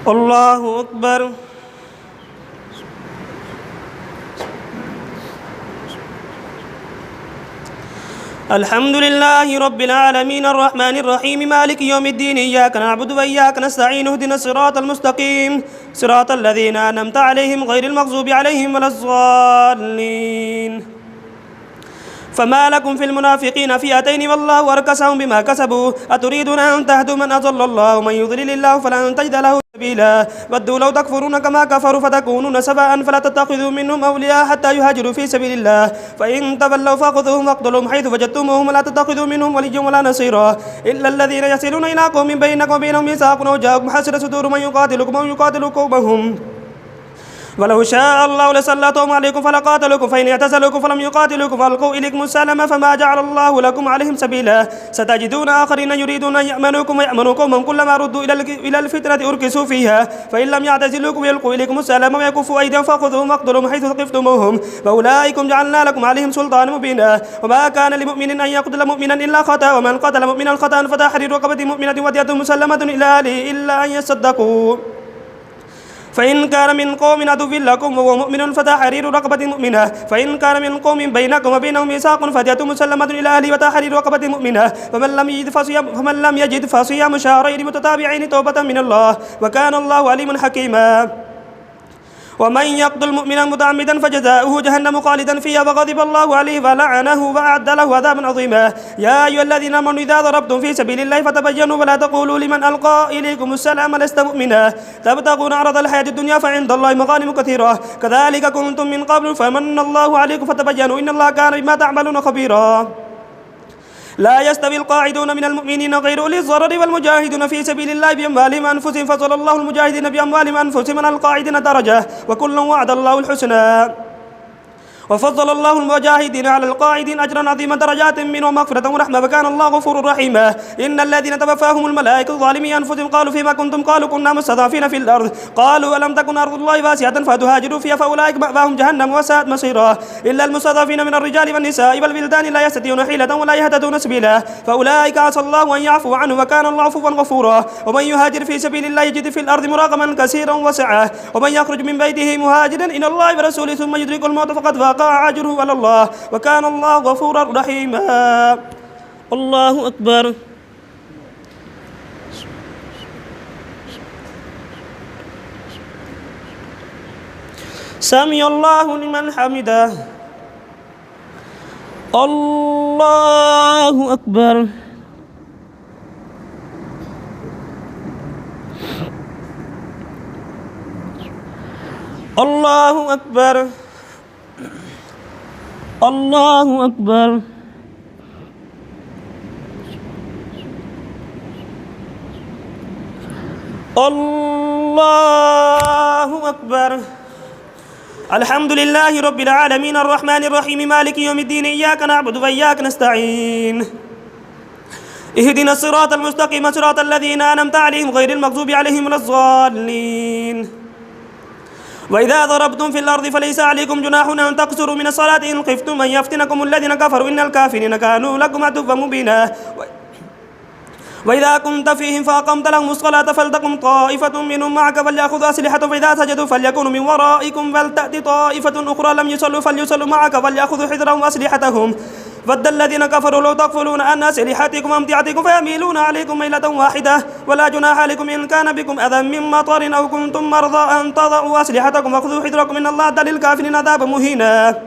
الله أكبر. الحمد لله رب العالمين الرحمن الرحيم مالك يوم الدين إياك نعبد وإياك نستعين اهدنا الصراط المستقيم صراط الذين أنعمت عليهم غير المغضوب عليهم ولا الضالين. فما لكم في المنافقين فئتين والله أركسهم بما كسبوا أتريدون أن تهدوا من أضل الله ومن يضلل الله فلن تجد له سبيلا ودوا لو تكفرون كما كفروا فتكونون سواء فلا تتخذوا منهم أولياء حتى يهاجروا في سبيل الله فإن تولوا فخذوهم واقتلوهم حيث وجدتموهم ولا تتخذوا منهم وليا ولا نصيرا إلا الذين يصلون إلى قوم بينكم وبينهم ميثاق أو جاءكم حسرة صدور من يقاتلكم أو يقاتل قومهم ولو شاء الله لسلطهم عليكم فلقاتلوكم فإن اعتزلوكم فلم يقاتلوكم فألقوا إليكم السلام فما جعل الله لكم عليهم سبيلا ستجدون آخرين يريدون أن يأمنوكم ويأمنوا قومهم كلما ردوا إلى الفتنة أركسوا فيها فإن لم يعتزلوكم ويلقوا إليكم السلام ويكفوا أيديهم فخذوهم واقتلوهم حيث ثقفتموهم فأولئكم جعلنا لكم عليهم سلطانا مبينا وما كان لمؤمن أن يقتل مؤمنا إلا خطأ ومن قتل مؤمنا خطأ فتحرير رقبة مؤمنة ودية مسلمة إلى أهله إلا أن يصدقوا فإن كان من قوم عدو لكم وهو مؤمن فتحرير رقبة مؤمنة فإن كان من قوم بينكم وبينهم ميثاق فدية مسلمة إلى أهله وتحرير رقبة مؤمنة فمن لم يجد فصيام شهرين متتابعين توبة من الله وكان الله عليما حكيما. ومن يقتل مؤمنا متعمدا فجزاؤه جهنم خالدا فيها وغضب الله عليه ولعنه وأعد له عذابا عظيما. يا أيها الذين آمنوا إذا ضربتم في سبيل الله فتبينوا ولا تقولوا لمن ألقى إليكم السلام لست مؤمنا تبتغون عرض الحياة الدنيا فعند الله مغانم كثيرة كذلك كنتم من قبل فمن الله عليكم فتبينوا إن الله كان بما تعملون خبيرا. لا يستوي القاعدون من المؤمنين غير أولي الضرر والمجاهدون في سبيل الله بأموالهم وأنفسهم فضل الله المجاهدين بأموالهم وأنفسهم على القاعدين درجة وكلا وعد الله الحسنى وفضل الله المجاهدين على القاعدين أجرا عظيما درجات منه ومغفرة ورحمة وكان الله غفورا رحيما. إن الذين توفاهم الملائكة ظالمي أنفسهم قالوا فيما كنتم قالوا كنا مستضعفين في الأرض قالوا ألم تكن أرض الله واسعة فتهاجروا فيها فأولئك مأواهم جهنم وساءت مصيرا إلا المستضعفين من الرجال والنساء والولدان لا يستطيعون حيلة ولا يهتدون سبيلا فأولئك عسى الله أن يعفو عنه وكان الله عفوا غفورا. ومن يهاجر في سبيل الله يجد في الأرض مراغما كثيرا وسعة ومن يخرج من بيته مهاجرا إلى الله ورسوله ثم يدرك الموت فقد فاق أجره على الله وكان الله غفورا رحيما. الله أكبر. سمع الله لمن حمده. الله أكبر. الله أكبر. الله أكبر. الله أكبر. الحمد لله رب العالمين الرحمن الرحيم مالك يوم الدين إياك نعبد وإياك نستعين اهدنا الصراط المستقيم صراط الذين أنعمت عليهم غير المغضوب عليهم ولا الضالين. وإذا ضربتم في الأرض فليس عليكم جناح أن تقصروا من الصلاة إن خفتم أن يفتنكم الذين كفروا إن الكافرين كانوا لكم عدوا مبينا. وإذا كنت فيهم فأقمت لهم الصلاة فلتقم طائفة منهم معك فليأخذوا أسلحة فإذا سجدوا فليكونوا من ورائكم ولتأت طائفة أخرى لم يصلوا فليصلوا معك فليأخذوا حذرهم وأسلحتهم ود الذين كفروا لو تغفلون عن أسلحتكم وأمتعتكم فيميلون عليكم ميلة واحدة ولا جناح عليكم إن كان بكم أذى من مطر أو كنتم مرضى أن تضعوا أسلحتكم وخذوا حذركم إن الله أعد للكافرين عذابا مهينا.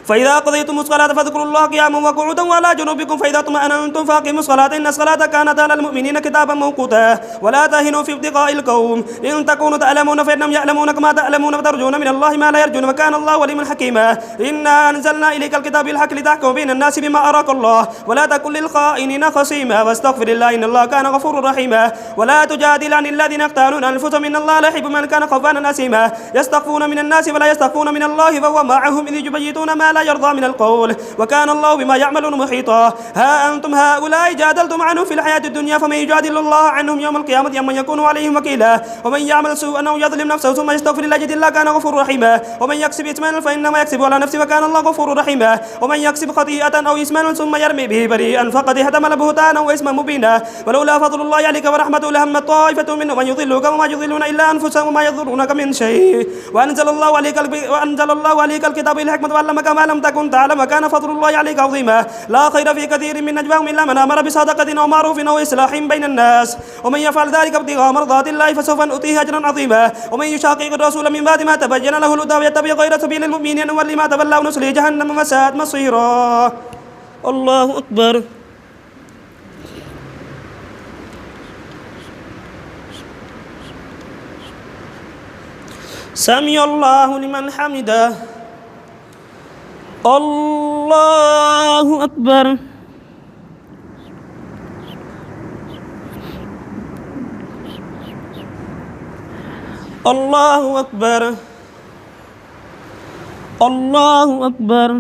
فإذا قضيتم الصلاة فاذكروا الله قياما وقعودا وعلى جنوبكم فإذا اطمأننتم فأقيموا الصلاة إن الصلاة كانت على المؤمنين كتابا موقوتا. ولا تهنوا في ابتغاء القوم إن تكونوا تعلمون فإنهم يعلمون كما تعلمون وترجون من الله ما لا يرجون وكان الله عليما حكيما. إنا أنزلنا إليك الكتاب بالحق لتحكم بين الناس بما أراك الله ولا تكن للخائنين خصيما واستغفر الله إن الله كان غفورا رحيما. ولا تجادل عن الذين يقتالون أنفسهم إن الله لا يحب من كان خوانا أثيما. يستخفون من الناس ولا يستخفون من الله وهو معهم إذ يبيتون ما لا يرضى من القول وكان الله بما يعملون محيطا. ها أنتم هؤلاء جادلتم عنهم في الحياة الدنيا فمن يجادل الله عنهم يوم القيامة أم من يكون عليهم وكيلا. ومن يعمل سوءا أو يظلم نفسه ثم يستغفر الله يجد الله كان غفورا رحيما. ومن يكسب إثما فإنما يكسب على نفسه وكان الله غفورا رحيما. ومن يكسب خطيئة أو إثما ثم يرمي به بريئا فقد احتمل بهتانا وإثما مبينا. ولولا فضل الله عليك ورحمته لهم طائفة منهم أن يضلوك وما يضلون إلا أنفسهم وما يضرونك من شيء. وأنزل الله عليك الكتاب بالحكمة وعلمك ما لم تكن تعلم وكان فضل الله عليك عظيما. لا خير في كثير من نجواهم إلا من أمر بصدقة أو معروف أو إصلاح بين الناس. ومن يفعل ذلك ابتغاء مرضات الله فسوف نؤتيه أجرا عظيما. ومن يشاقق الرسول من بعد ما تبين له الهدى ويتبع غير سبيل المؤمنين نولي ما تولى ونصليه جهنم وساءت مصيرا. الله أكبر. سمع الله لمن حمده. الله أكبر. الله أكبر. الله أكبر.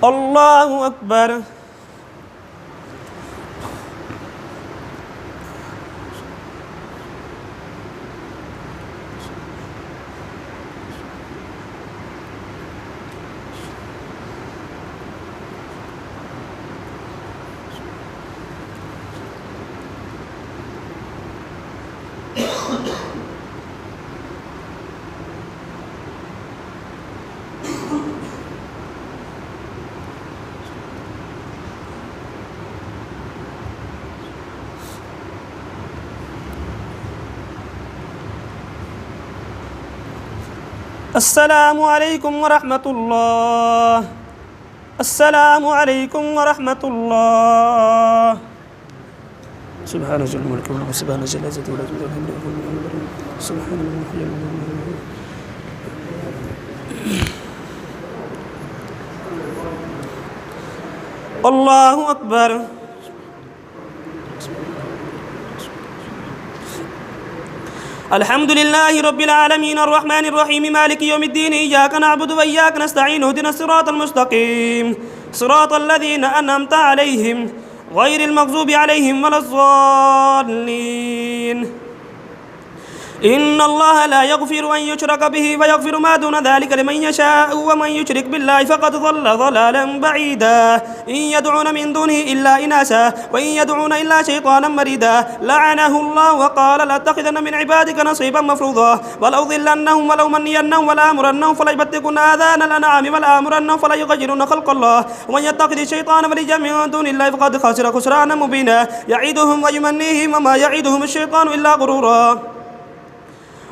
الله أكبر. السلام عليكم ورحمة الله. السلام عليكم ورحمة الله. سبحان جل الملك والملك سبحان جل العزة والجلال سبحان الله أكبر. الحمد لله رب العالمين الرحمن الرحيم مالك يوم الدين إياك نعبد وإياك نستعين اهدنا الصراط المستقيم صراط الذين أنعمت عليهم غير المغضوب عليهم ولا الضالين. إن الله لا يغفر أن يشرك به ويغفر ما دون ذلك لمن يشاء ومن يشرك بالله فقد ضل ضلالا بعيدا. إن يدعون من دونه إلا إناثا وإن يدعون إلا شيطانا مريدا لعنه الله وقال لأتخذن من عبادك نصيبا مفروضا ولأضلنهم ولأمنينهم ولآمرنهم فليبتكن آذان الأنعام ولآمرنهم فليغيرن خلق الله ومن يتخذ الشيطان وليا من دون الله فقد خسر خسرانا مبينا. يعدهم ويمنيهم وما يعدهم الشيطان إلا غرورا.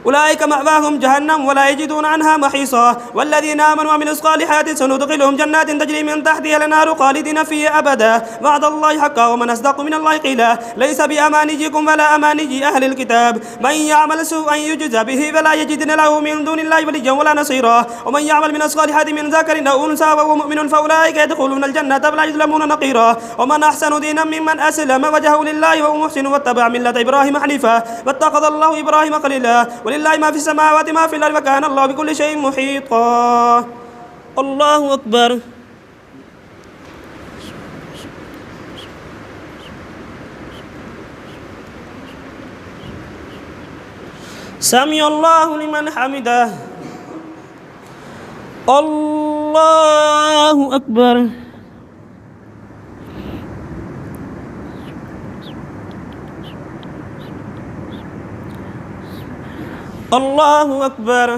أولئك مأواهم جهنم ولا يجدون عنها محيصا. والذين آمنوا وعملوا الصالحات سندخلهم جنات تجري من تحتها الأنهار خالدين فيها أبدا وعد الله حقا ومن أصدق من الله قيلا. ليس بأمانيكم ولا أماني أهل الكتاب من يعمل سوءا يجزى به فلا يجدن له من دون الله وليا ولا نصيرا. ومن يعمل من الصالحات من ذكر أو أنثى وهو مؤمن فأولئك يدخلون الجنة ولا يظلمون نقيرا. ومن أحسن دينا ممن أسلم وجهه لله وهو محسن واتبع ملة إبراهيم حنيفا واتخذ الله إبراهيم خليلا. ولله ما في السماوات ما في الأرض وكان الله بكل شيء محيطا. الله أكبر. سمع الله لمن حمده. الله أكبر. الله أكبر.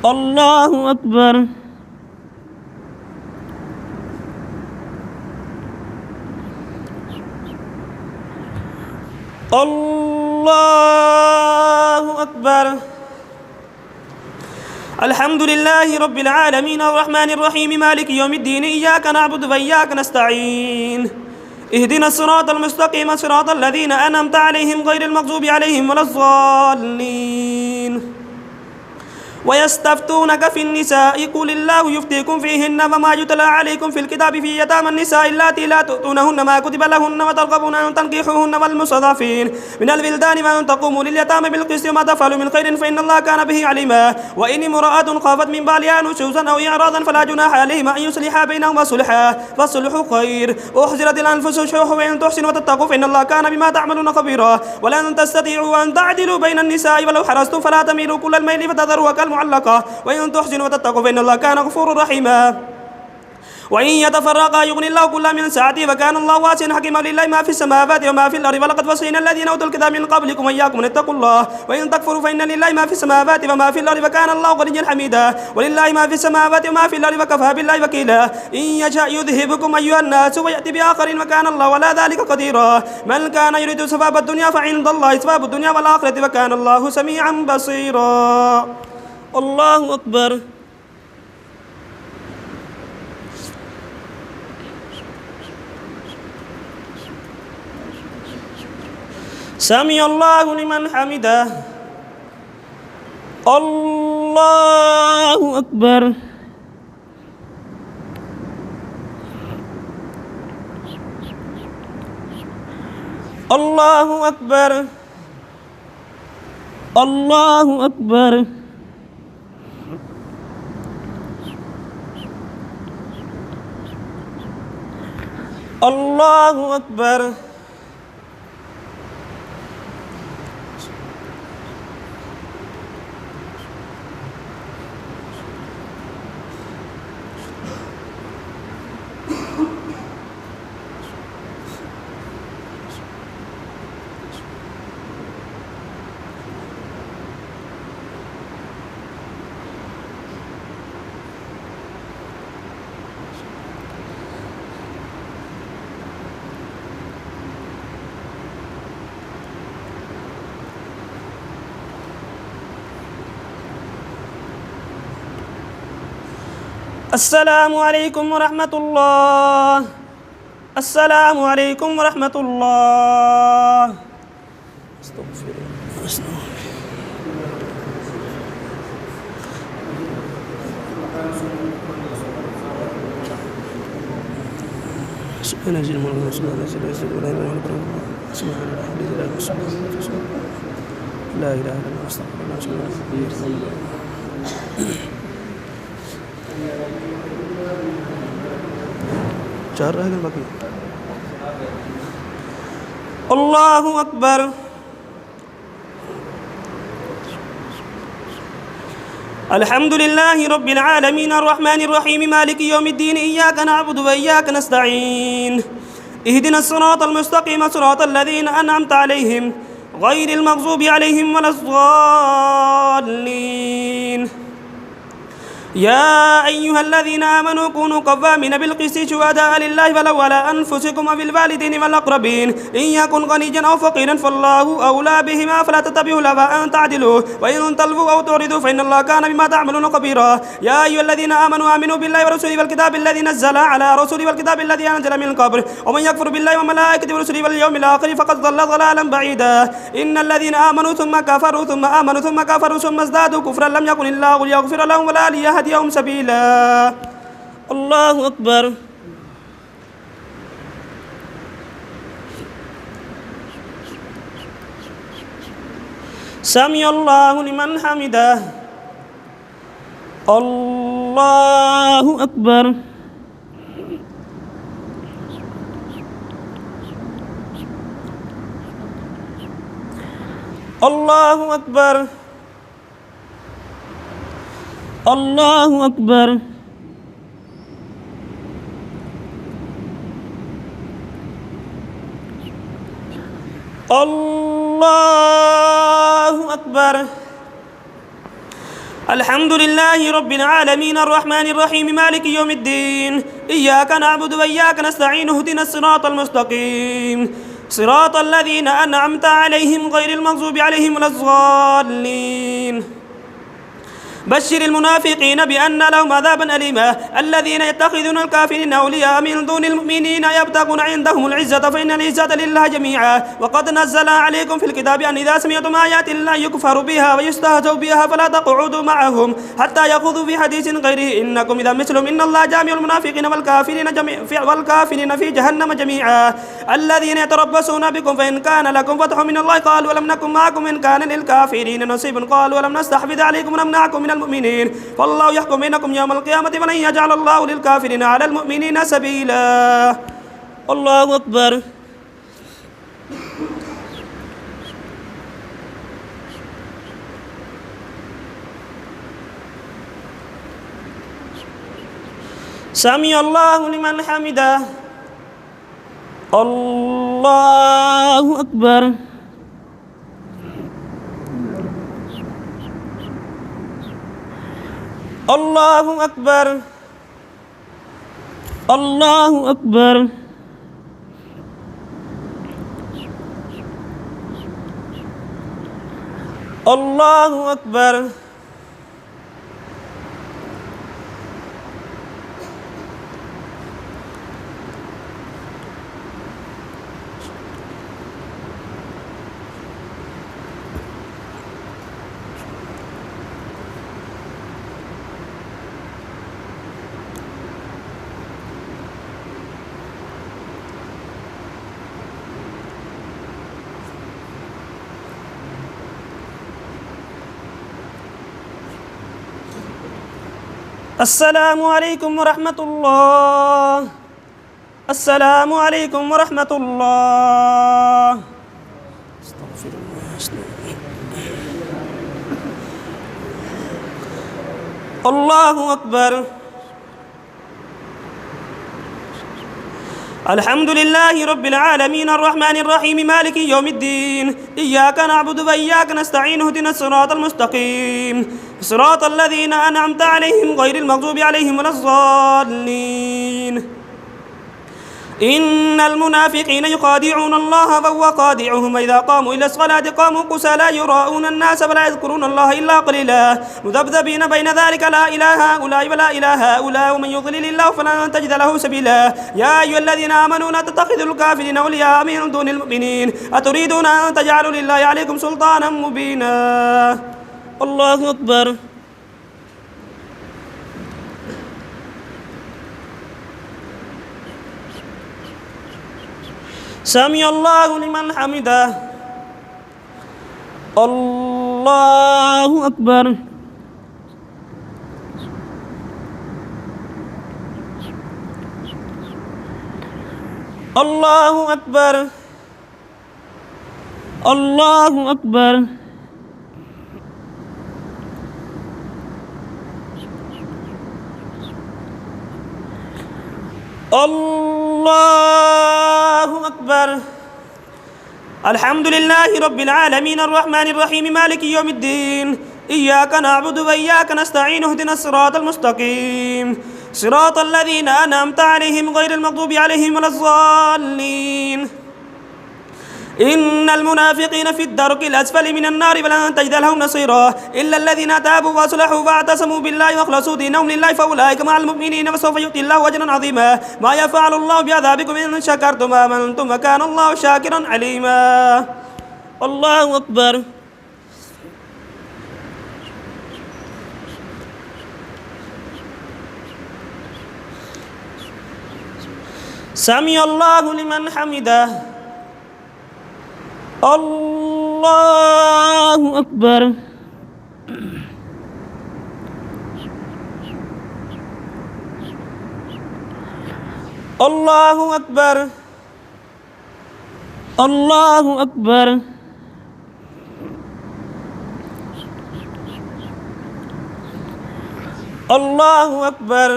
الله أكبر. الله أكبر. الحمد لله رب العالمين الرحمن الرحيم مالك يوم الدين إياك نعبد وإياك نستعين اهدنا الصراط المستقيم صراط الذين أنعمت عليهم غير المغضوب عليهم ولا الضالين. ويستفتونك في النساء قل الله يفتيكم فيهن وما يتلى عليكم في الكتاب في يتامى النساء اللاتي لا تؤتونهن ما كتب لهن وترغبون أن تنكحوهن والمستضعفين من الولدان وأن تقوموا لليتامى بالقسط وما تفعلوا من خير فإن الله كان به عليما وإن امرأة خافت من بعلها نشوزا أو إعراضا فلا جناح عليهما أن يصلحا بينهما صلحا فالصلح خير أحضرت الأنفس الشح وإن تحسنوا وتتقوا فإن الله كان بما تعملون خبيرا ولن تستطيعوا أن تعدلوا بين النساء ولو حرصتم فلا تميلوا كل الميل فتذروها كالمعلقة وإن تحسنوا وتتقوا فإن الله كان غفورا رحيما وإن يتفرقا يغني الله كلا من سعته وكان الله واسعا حكيما لله ما في السماوات وما في الأرض ولقد وصينا الذين أوتوا الكتاب من قبلكم وإياكم أن اتقوا الله وإن تكفروا فإن لله ما في السماوات وما في الأرض وكان الله غنيا حميدا ولله ما في السماوات وما في الأرض وكفى بالله وكيلا إن يشاء يذهبكم أيها الناس ويأتي بآخرين وكان الله ولا ذلك قديرا من كان يريد ثواب الدنيا فعند الله ثواب الدنيا والآخرة وكان الله سميعا بصيرا الله أكبر سمع الله لمن حمده الله أكبر الله أكبر الله أكبر الله أكبر السلام عليكم ورحمة الله السلام عليكم ورحمة الله استغفر لا إله إلا الله استغفر الله चार रह गए बाकी अल्लाहु अकबर الحمد لله رب العالمين الرحمن الرحيم مالك يوم الدين إياك نعبد وإياك نستعين اهدنا الصراط المستقيم صراط الذين أنعمت عليهم غير المغضوب عليهم ولا الضالين يا أيها الذين آمنوا كونوا قوامين بالقسط شهداء لله ولو على أنفسكم وبالوالدين والأقربين إن يكن غنيا أو فقيرا فالله أولى بهما فلا تتبعوا الهوى أن تعدلوا وإن تلووا أو تعرضوا فإن الله كان بما تعملون خبيرا يا أيها الذين آمنوا آمنوا بالله ورسوله والكتاب الذي نزل على رسوله والكتاب الذي أنزل من قبل ومن يكفر بالله وملائكته ورسله واليوم الآخر فقد ضل ضلالا بعيدا إن الذين آمنوا ثم كفروا ثم آمنوا ثم كفروا ثم ازدادوا كفرا لم يكن الله ليغفر لهم ولا ليهديهم سبيلا الله أكبر سمع الله لمن حمده الله أكبر الله أكبر الله أكبر الله أكبر الحمد لله رب العالمين الرحمن الرحيم مالك يوم الدين إياك نعبد وإياك نستعين اهدنا الصراط المستقيم صراط الذين أنعمت عليهم غير المغضوب عليهم ولا الضالين بشر المنافقين بأن لهم عذابا أليما الذين يتخذون الكافرين أولياء من دون المؤمنين يبتغون عندهم العزة فإن العزة لله جميعا وقد نزل عليكم في الكتاب أن إذا سمعتم آيات الله يكفر بها ويستهزأ بها فلا تقعدوا معهم حتى يخوضوا في حديث غيره إنكم إذا مثلهم إن الله جامع المنافقين والكافرين في جهنم جميعا الذين يتربصون بكم فإن كان لكم فتح من الله قالوا ولم نكن معكم إن كان للكافرين نصيب قالوا ولم نستحفظ عليكم ونمنعكم من المؤمنين فالله يحكم بينكم يوم القيامة ولن يجعل الله للكافرين على المؤمنين سبيلا. الله أكبر. سمع الله لمن حمده. الله أكبر. الله أكبر. الله أكبر. الله أكبر. السلام عليكم ورحمة الله. السلام عليكم ورحمة الله. استغفر الله. الله أكبر. الحمد لله رب العالمين الرحمن الرحيم مالك يوم الدين إياك نعبد وإياك نستعين اهدنا الصراط المستقيم صراط الذين أنعمت عليهم غير المغضوب عليهم ولا الضالين. إن المنافقين يخادعون الله فهو خادعهم وإذا قاموا إلى الصلاة قاموا كسالى يراءون الناس ولا يذكرون الله إلا قليلا مذبذبين بين ذلك لا إله هؤلاء ولا إله هؤلاء ومن يضلل الله فلن تجد له سبيلا. يا أيها الذين آمنوا لا تتخذوا الكافرين أولياء من دون المؤمنين أتريدون أن تجعلوا لله عليكم سلطانا مبينا. الله أكبر. سمع الله لمن حمده. الله أكبر. الله أكبر. الله أكبر. الله أكبر. الحمد لله رب العالمين الرحمن الرحيم مالك يوم الدين إياك نعبد وإياك نستعين اهدنا الصراط المستقيم صراط الذين أنعمت عليهم غير المغضوب عليهم ولا الضالين. إن المنافقين في الدرك الأسفل من النار فلن تجد لهم نصيرا إلا الذين تابوا وأصلحوا واعتصموا بالله واخلصوا دينهم لله فأولئك مع المؤمنين وسوف يؤتي الله أجرا عظيما. ما يفعل الله بعذابكم إن شكرتم وآمنتم وكان الله شاكرا عليما. الله أكبر. سمع الله لمن حمده. الله أكبر. الله أكبر. الله أكبر. الله أكبر.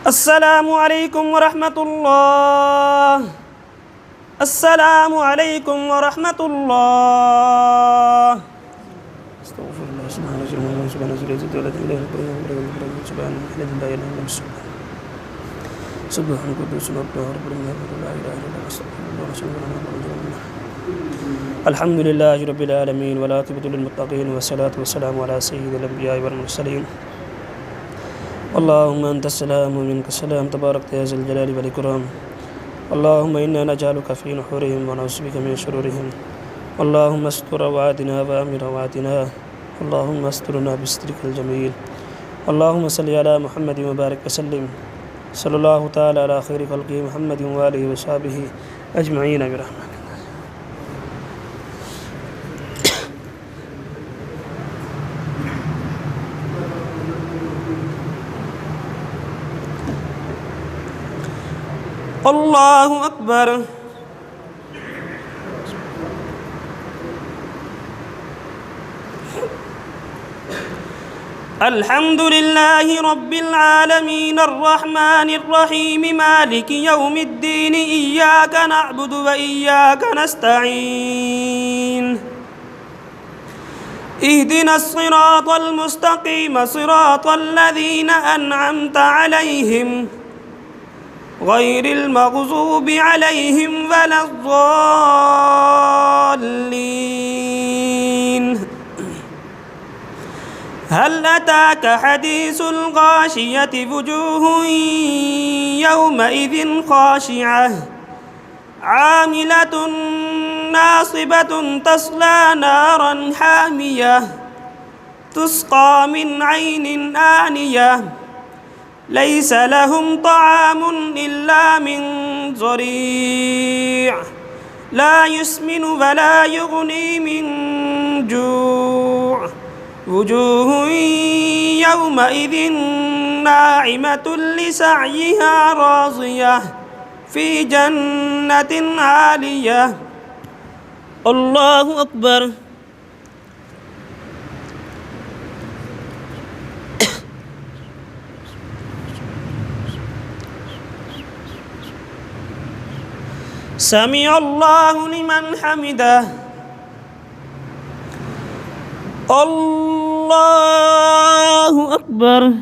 السلام عليكم ورحمة الله. السلام عليكم ورحمة الله. استغفر الله سبحانه وتعالى سبحانه وتعالى سبحانه وتعالى سبحان القدوس رب العالمين لا اله الا الله استغفر الله الحمد لله رب العالمين والعاقبة للمتقين والصلاة والسلام على سيد الأنبياء والمرسلين. اللهم أنت السلام ومنك السلام تبارك يا ذا الجلال والإكرام. اللهم إنا نجعلك في نحورهم ونعوذ بك من شرورهم. اللهم استر روعاتنا وأمن روعاتنا. اللهم استرنا بسترك الجميل. اللهم صل على محمد وبارك وسلم. صلى الله تعالى على خير خلقه محمد وآله وصحبه أجمعين برحمته. الله أكبر. الحمد لله رب العالمين الرحمن الرحيم مالك يوم الدين إياك نعبد وإياك نستعين اهدنا الصراط المستقيم صراط الذين أنعمت عليهم غير المغضوب عليهم ولا الضالين. هل أتاك حديث الغاشية وجوه يومئذ خاشعة عاملة ناصبة تصلى نارا حامية تسقى من عين آنية ليس لهم طعام إلا من ضريع لا يسمن ولا يغني من جوع وجوه يومئذ ناعمة لسعيها راضية في جنة عالية. الله أكبر. سمع الله لمن حمده. الله أكبر.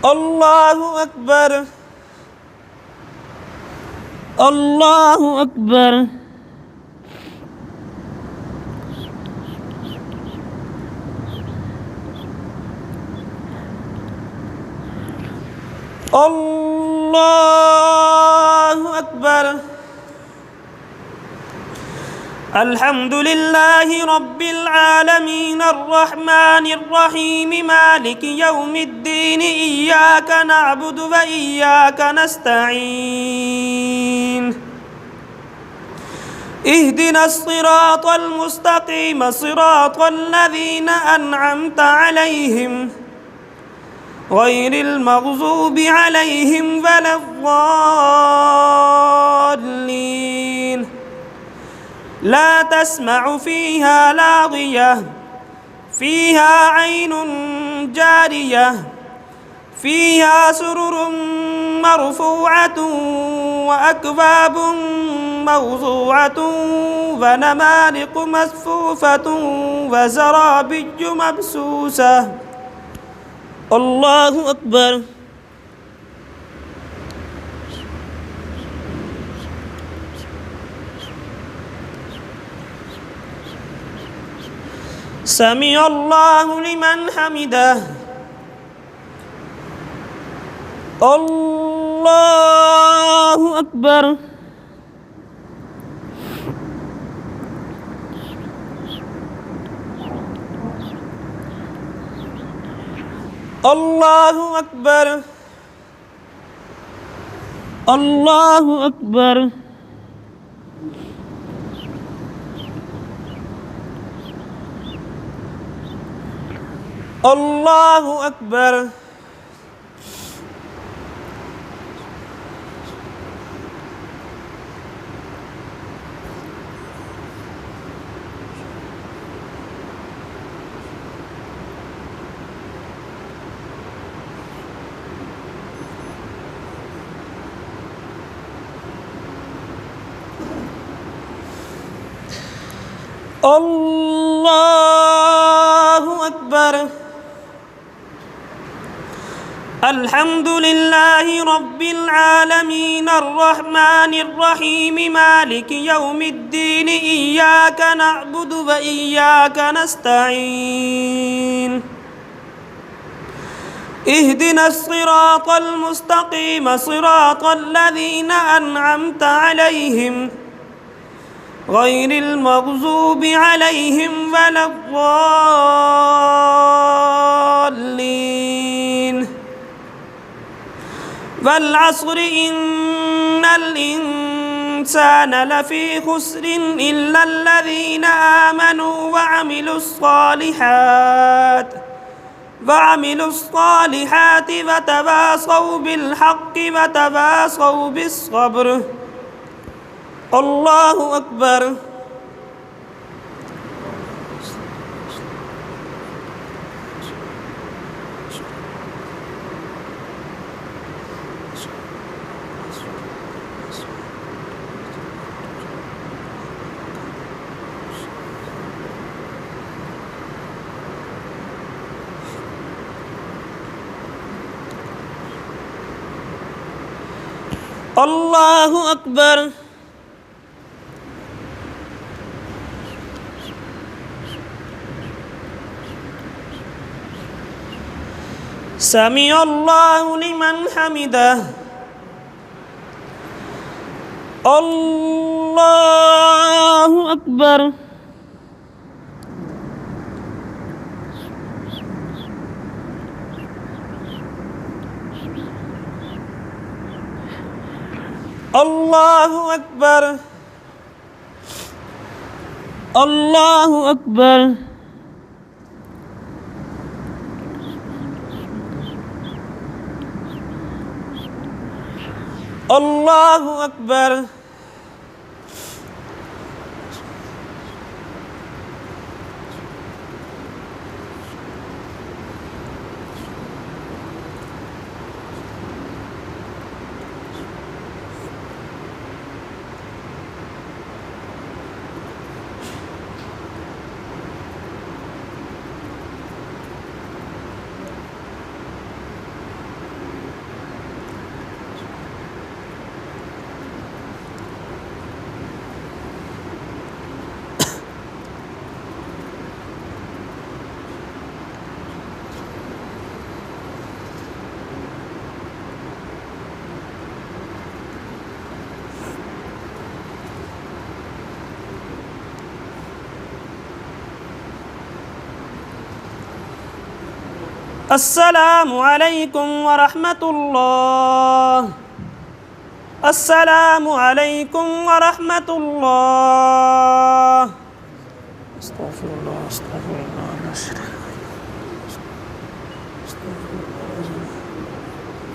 الله أكبر. الله أكبر. الله أكبر. الحمد لله رب العالمين الرحمن الرحيم مالك يوم الدين إياك نعبد وإياك نستعين اهدنا الصراط المستقيم صراط الذين أنعمت عليهم غير المغضوب عليهم ولا الضالين. لا تسمع فيها لاغية فيها عين جارية فيها سرر مرفوعة وأكواب موضوعة ونمارق مصفوفة وزرابي مبثوثة. الله أكبر. سمع الله لمن حمده. الله أكبر. الله أكبر. الله أكبر. الله أكبر. अल्लाहु अकबर। अल्हम्दुलिल्लाहि रब्बिल आलमीन अर्रहमानिर रहीम मालिकि यौमिद्दीन इय्याका नअबुदु व इय्याका नस्तईन इहदिनस सिरातल मुस्तकीम सिरातल लज़ीना अनअमता अलैहिम गैरिल मग़ज़ूबि अलैहिम वलद्दाल्लीन वल अस्रि इन्नल इंसाना लफ़ी खुस्रिन इल्लल्लज़ीना आमनू वअमिलुस सालिहाति वतवासौ बिल हक़्क़ि वतवासौ बिस सब्र। अल्लाहु अकबर। अल्लाहु अकबर। समिअल्लाहु लिमन हमिदह। अल्लाहु अकबर। अल्लाहु अकबर। अल्लाहु अकबर। अल्लाहु अकबर। अस्सलामु अलैकुम व रहमतुल्लाह। अस्सलामु अलैकुम व रहमतुल्लाह। अस्तगफिरुल्लाह अस्तगफिरुल्लाह।